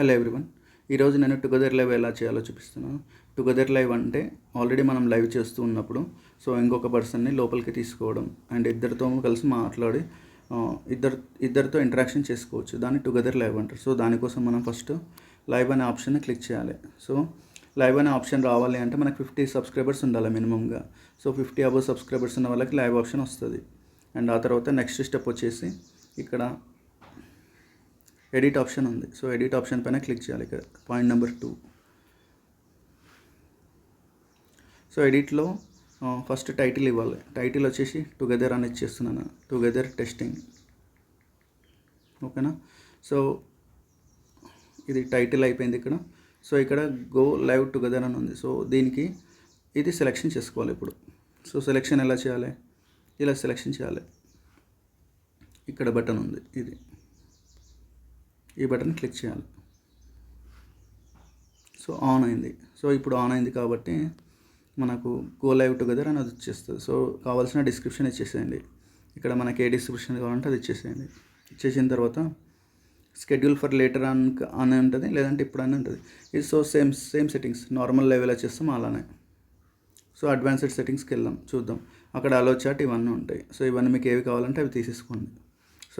Hello everyone. ఈరోజు నేను together live ఎలా చేయాలో చూపిస్తున్నాను. టుగెదర్ లైవ్ అంటే ఆల్రెడీ మనం లైవ్ చేస్తూ ఉన్నప్పుడు ఇంకొక పర్సన్ని లోపలికి తీసుకోవడం అండ్ ఇద్దరితో కలిసి మాట్లాడి ఇద్దరితో ఇంటరాక్షన్ చేసుకోవచ్చు. దాన్ని టుగెదర్ లైవ్ అంటారు. దానికోసం మనం ఫస్ట్ లైవ్ అనే ఆప్షన్ని క్లిక్ చేయాలి. లైవ్ అనే ఆప్షన్ రావాలి అంటే మనకు 50 సబ్స్క్రైబర్స్ ఉండాలి మినిమంగా. 50 అబోవ్ సబ్స్క్రైబర్స్ ఉన్న వాళ్ళకి లైవ్ ఆప్షన్ వస్తుంది. అండ్ ఆ తర్వాత నెక్స్ట్ స్టెప్ వచ్చేసి ఇక్కడ ఎడిట్ ఆప్షన్ ఉంది. ఎడిట్ ఆప్షన్ పైన క్లిక్ చేయాలి. ఇక్కడ పాయింట్ నెంబర్ 2. ఎడిట్లో ఫస్ట్ టైటిల్ ఇవ్వాలి. టైటిల్ వచ్చేసి టుగెదర్ అని ఇచ్చేస్తున్నాను. Together testing. ఓకేనా. ఇది టైటిల్ అయిపోయింది ఇక్కడ. ఇక్కడ గో లైవ్ టుగెదర్ అని ఉంది. దీనికి ఇది సెలెక్షన్ చేసుకోవాలి ఇప్పుడు. సెలెక్షన్ ఎలా చేయాలి? ఇలా సెలెక్షన్ చేయాలి. ఇక్కడ బటన్ ఉంది, ఈ బటన్ క్లిక్ చేయాలి. ఆన్ అయింది. ఇప్పుడు ఆన్ అయింది కాబట్టి మనకు గో లైవ్ టుగెదర్ అని అది వచ్చేస్తుంది. కావాల్సిన డిస్క్రిప్షన్ ఇచ్చేసేయండి. ఇక్కడ మనకి ఏ డిస్క్రిప్షన్ కావాలంటే అది ఇచ్చేసేయండి. ఇచ్చేసిన తర్వాత షెడ్యూల్ ఫర్ లేటర్ అని ఉంటుంది, లేదంటే ఇప్పుడు అని ఉంటుంది. ఇది సేమ్ సెట్టింగ్స్ నార్మల్ లైవ్ ఎలా చేస్తాం అలానే. అడ్వాన్స్డ్ సెట్టింగ్స్కి వెళ్దాం, చూద్దాం. అక్కడ అలో చాట్ ఇవన్నీ ఉంటాయి. ఇవన్నీ మీకు ఏవి కావాలంటే అవి తీసేసుకోండి.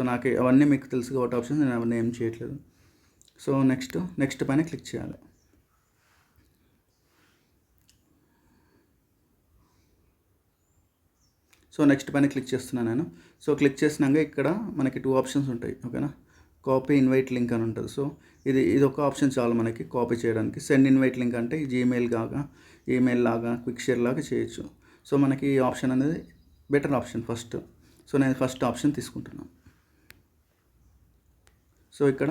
నాకు అవన్నీ మీకు తెలుసు కాబట్టి ఆప్షన్స్ నేను అవన్నీ ఏం చేయట్లేదు. నెక్స్ట్ పైన క్లిక్ చేయాలి. నెక్స్ట్ పైన క్లిక్ చేస్తున్నాను నేను. క్లిక్ చేసినాక ఇక్కడ మనకి 2 ఆప్షన్స్ ఉంటాయి. ఓకేనా. కాపీ ఇన్వైట్ లింక్ అని ఉంటుంది. ఇది ఒక ఆప్షన్ చాలు మనకి కాపీ చేయడానికి. సెండ్ ఇన్వైట్ లింక్ అంటే జీమెయిల్ లాగా, ఈమెయిల్ లాగా, క్విక్ షేర్ లాగా చేయొచ్చు. మనకి ఈ ఆప్షన్ అనేది బెటర్ ఆప్షన్ ఫస్ట్. నేను ఫస్ట్ ఆప్షన్ తీసుకుంటున్నాను. ఇక్కడ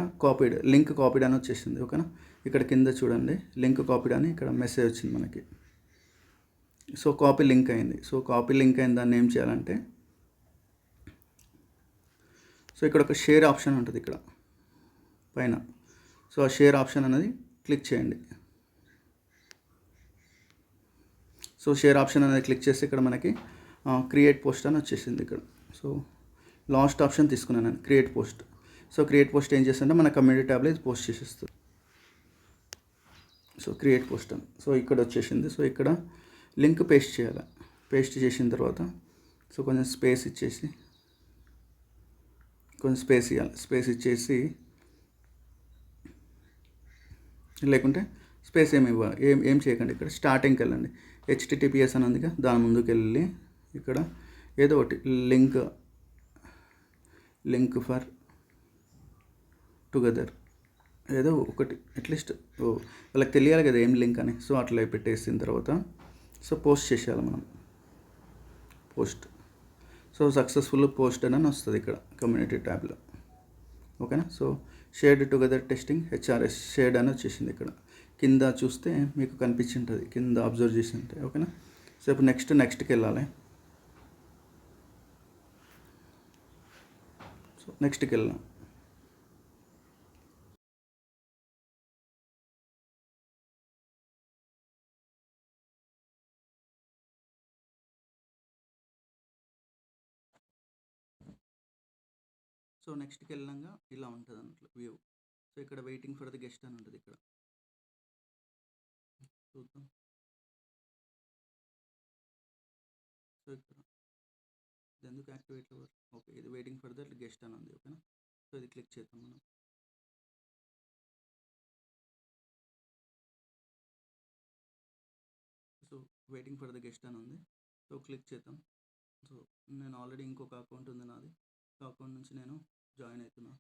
లింక్ కాపీడ్ అని వచ్చేసింది. ఓకేనా. ఇక్కడ కింద చూడండి, లింక్ కాపీడ్ అని ఇక్కడ మెసేజ్ వచ్చింది మనకి. కాపీ లింక్ అయింది. కాపీ లింక్ అయిన దాన్ని ఏం చేయాలంటే ఇక్కడ ఒక షేర్ ఆప్షన్ ఉంటుంది ఇక్కడ పైన. ఆ షేర్ ఆప్షన్ అనేది క్లిక్ చేయండి. షేర్ ఆప్షన్ అనేది క్లిక్ చేస్తే ఇక్కడ మనకి క్రియేట్ పోస్ట్ అని వచ్చేసింది ఇక్కడ. లాస్ట్ ఆప్షన్ తీసుకున్నాను నేను, క్రియేట్ పోస్ట్. క్రియేట్ పోస్ట్ ఏం చేస్తుంటే మన కమ్యూనిటీ ట్యాబ్లో ఇది పోస్ట్ చేసేస్తుంది. క్రియేట్ పోస్ట్ అని ఇక్కడ వచ్చేసింది. ఇక్కడ లింక్ పేస్ట్ చేయాలి. పేస్ట్ చేసిన తర్వాత కొంచెం స్పేస్ ఇచ్చేసి ఇవ్వాలి. స్పేస్ ఇచ్చేసి లేకుంటే స్పేస్ ఏం చేయకండి. ఇక్కడ స్టార్టింగ్కి వెళ్ళండి. HTTPS అని ఉందిగా, దాని ముందుకు వెళ్ళి ఇక్కడ ఏదో ఒకటి లింక్ ఫర్ టుగెదర్ ఏదో ఒకటి అట్లీస్ట్ వాళ్ళకి తెలియాలి కదా ఏం లింక్ అని. అట్లా పెట్టేసిన తర్వాత పోస్ట్ చేసేయాలి మనం. పోస్ట్. సక్సెస్ఫుల్ పోస్ట్ అని వస్తుంది ఇక్కడ కమ్యూనిటీ ట్యాబ్లో. ఓకేనా. Shared together testing HRS shared అని వచ్చేసింది. ఇక్కడ కింద చూస్తే మీకు కనిపించి ఉంటుంది, కింద అబ్జర్వ్ చేసి ఉంటాయి. ఓకేనా. ఇప్పుడు నెక్స్ట్కి వెళ్ళాలి. నెక్స్ట్కి వెళ్ళాం. నెక్స్ట్కి వెళ్ళాక ఇలా ఉంటుంది అన్నట్లు వ్యూ. ఇక్కడ వెయిటింగ్ ఫర్ ది గెస్ట్ అని ఉంటుంది. ఇక్కడ చూద్దాం. ఇక్కడ ఇది ఎందుకు యాక్టివేట్ అవ్వరు? ఓకే, ఇది వెయిటింగ్ ఫర్ ద గెస్ట్ అని ఉంది. ఓకేనా. ఇది క్లిక్ చేద్దాం మనం. వెయిటింగ్ ఫర్ ద గెస్ట్ అని ఉంది. క్లిక్ చేద్దాం. నేను ఆల్రెడీ ఇంకొక అకౌంట్ ఉంది నాది. అకౌంట్ నుంచి నేను జాయిన్ అవుతున్నా.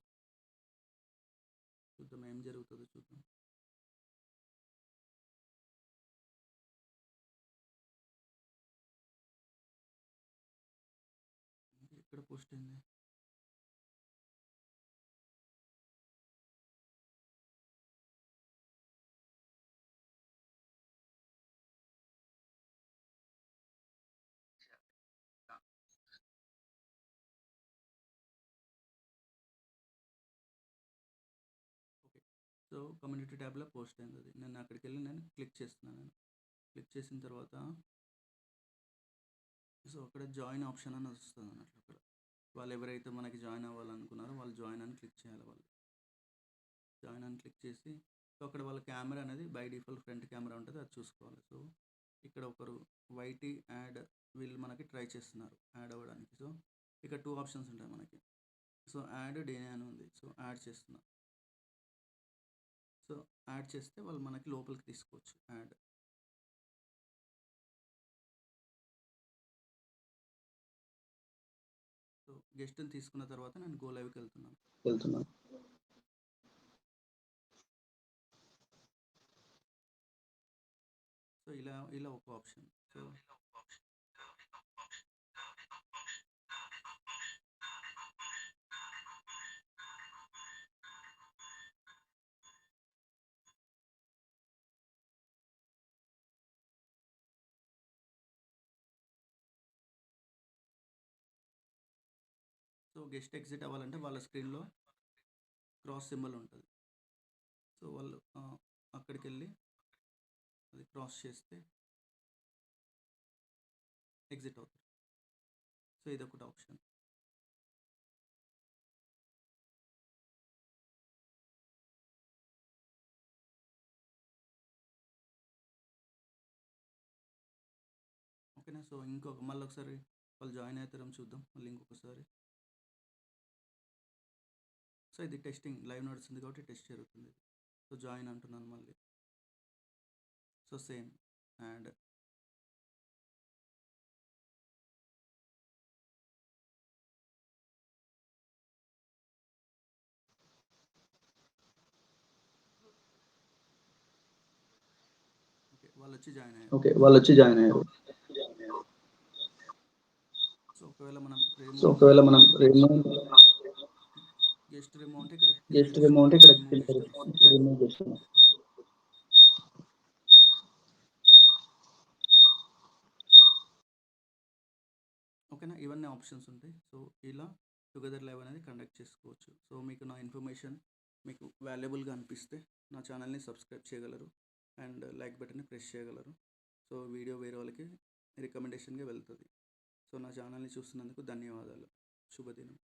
చూద్దాం ఏం జరుగుతుందో చూద్దాం. ఇక్కడ పోస్ట్ అయింది. కమ్యూనిటీ ట్యాబ్లో పోస్ట్ అయింది. అది నేను అక్కడికి వెళ్ళి నేను క్లిక్ చేస్తున్నాను. క్లిక్ చేసిన తర్వాత అక్కడ జాయిన్ ఆప్షన్ అని వస్తుంది అన్నట్లు. అక్కడ వాళ్ళు ఎవరైతే మనకి జాయిన్ అవ్వాలనుకున్నారో వాళ్ళు జాయిన్ అని క్లిక్ చేయాలి. వాళ్ళు జాయిన్ అని క్లిక్ చేసి సో అక్కడ వాళ్ళ కెమెరా అనేది బై డిఫాల్ట్ ఫ్రంట్ కెమెరా ఉంటుంది, అది చూసుకోవాలి. సో ఇక్కడ ఒకరు వైటీ యాడ్ వీళ్ళు మనకి ట్రై చేస్తున్నారు యాడ్ అవ్వడానికి. సో ఇక్కడ 2 ఆప్షన్స్ ఉంటాయి మనకి. సో యాడ్ డేనే అని ఉంది. సో యాడ్ చేస్తున్నా. సో యాడ్ చేస్తే వాళ్ళు మనకి లోపలికి తీసుకోవచ్చు యాడ్. సో గెస్ట్ని తీసుకున్న తర్వాత నేను గో లైవ్కి వెళ్తున్నాను. సో ఇలా ఒక ఆప్షన్. సో గెస్ట్ ఎగ్జిట్ అవ్వాలంటే వాళ్ళ స్క్రీన్లో క్రాస్ సింబల్ ఉంటుంది. సో వాళ్ళు అక్కడికి వెళ్ళి అది క్రాస్ చేస్తే ఎగ్జిట్ అవుతారు. సో ఇదొకటి ఆప్షన్. ఓకేనా. సో మళ్ళీ ఒకసారి వాళ్ళు జాయిన్ అవుతారని చూద్దాం మళ్ళీ ఇంకొకసారి. సో ఇది టెస్టింగ్ లైవ్ నడుస్తుంది కాబట్టి టెస్ట్ జరుగుతుంది. సో జాయిన్ అంటున్నాను మళ్ళీ. So same add. ఓకే వాళ్ళు వచ్చి జాయిన్ అయ్యారు. సో ఒకవేళ మనం గెస్ట్ రిమూవ్ అంటే ఇక్కడ రిమూవ్ చేస్తున్నాం. ఓకేనా. ఇవన్నీ ఆప్షన్స్ ఉంటాయి. సో ఇలా టుగెదర్ లైవ్ అనేది కండక్ట్ చేసుకోవచ్చు. సో మీకు నా ఇన్ఫర్మేషన్ మీకు వాల్యుబుల్గా అనిపిస్తే నా ఛానల్ని సబ్స్క్రైబ్ చేయగలరు అండ్ లైక్ బటన్ని ప్రెస్ చేయగలరు. సో వీడియో వేరే వాళ్ళకి రికమెండేషన్గా వెళ్తుంది. సో నా ఛానల్ని చూస్తున్నందుకు ధన్యవాదాలు. శుభదినం.